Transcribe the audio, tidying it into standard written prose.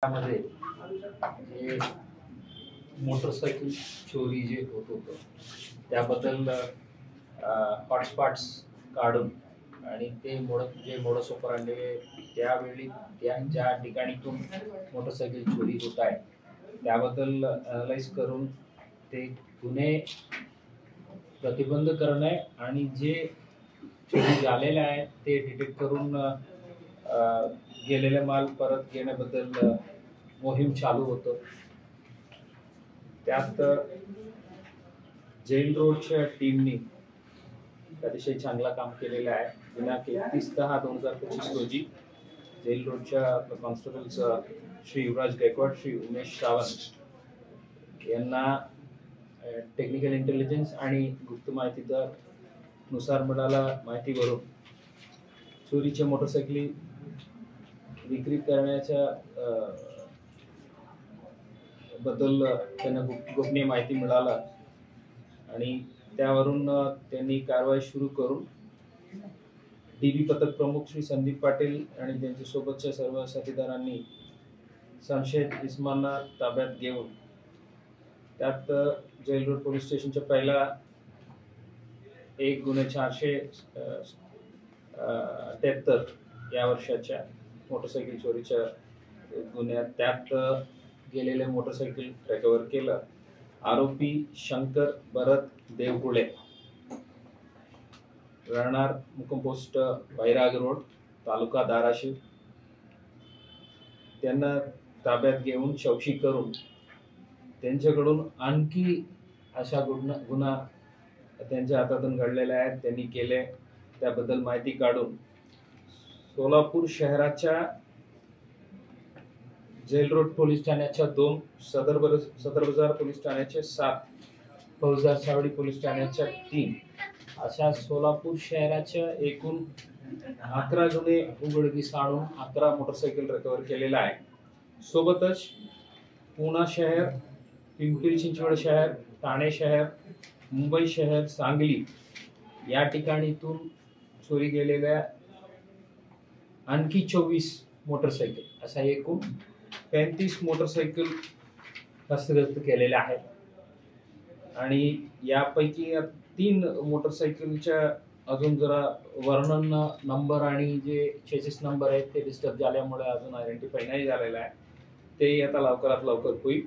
त्यामध्ये हे मोटरसायकल चोरी जे होत होतं त्याबद्दल हॉटस्पॉट्स काढून आणि ते मोडस ऑपरंडी त्यावेळी त्या ज्या ठिकाणीतून मोटरसायकल चोरी होत आहे त्याबद्दल अनालाइज करून ते गुन्हे प्रतिबंध करणे आणि जे चोरी झालेले आहे ते डिटेक्ट करून गेलेले माल परत घेण्याबद्दल मोहीम चालू होतं. त्यात जेल रोडच्या टीमनी अतिशय चांगला काम केलेलं आहे. दिनांक 31/10/2025 रोजी जेल रोडच्या कॉन्स्टेबल्स श्री युवराज गायकवाड, श्री उमेश सावंत यांना टेक्निकल इंटेलिजन्स आणि गुप्त माहितीनुसार मिळाला माहितीवरून चोरीच्या मोटरसायकली विक्री करण्याच्या बद्दल त्यांना गोपनीय माहिती मिळाला आणि त्यावरून त्यांनी कारवाई सुरू करून डीबी पथक प्रमुख श्री संदीप पाटील आणि त्यांच्या सोबतच्या सर्व साथीदारांनी संशयित इसमांना ताब्यात घेऊन त्यात जेल रोड पोलीस स्टेशनच्या पहिला एक गुन्हे 473 या वर्षाच्या मोटरसायकल चोरीच्या गुन्ह्यात त्यात गेलेले मोटरसायकल रिकव्हर केलं. आरोपी शंकर भरत देवकुळे राहणार मुक्काम पोस्ट बैराग रोड तालुका धाराशिव त्यांना ताब्यात घेऊन चौकशी करून त्यांच्याकडून आणखी अशा गुन्हा त्यांच्या हातातून घडलेले आहेत त्यांनी केले त्याबद्दल माहिती काढून सोलापूर शहराच्या जेल रोड पोलीस ठाण्याच्या 2, सदर बाजार पोलीस ठाण्याचे 7, फौजदार सावडी पोलीस ठाण्याच्या 3 अशा सोलापूर शहराच्या एकूण 11 गुन्हे उघडकीस आणून 11 मोटरसायकल रिकव्हर केलेला आहे. सोबतच पुणे शहर, पिंपरी चिंचवड शहर, ठाणे शहर, मुंबई शहर, सांगली या ठिकाणीतून चोरी गेलेल्या आणखी 24 मोटरसायकल असा एकूण 35 मोटरसायकल हस्तगत केलेल्या आहेत आणि यापैकी 3 मोटरसायकलच्या अजून जरा वर्णन नंबर आणि जे चेसिस नंबर आहेत ते डिस्टर्ब झाल्यामुळे अजून आयडेंटिफाय नाही झालेला आहे. ते आता लवकरात लवकर होईल.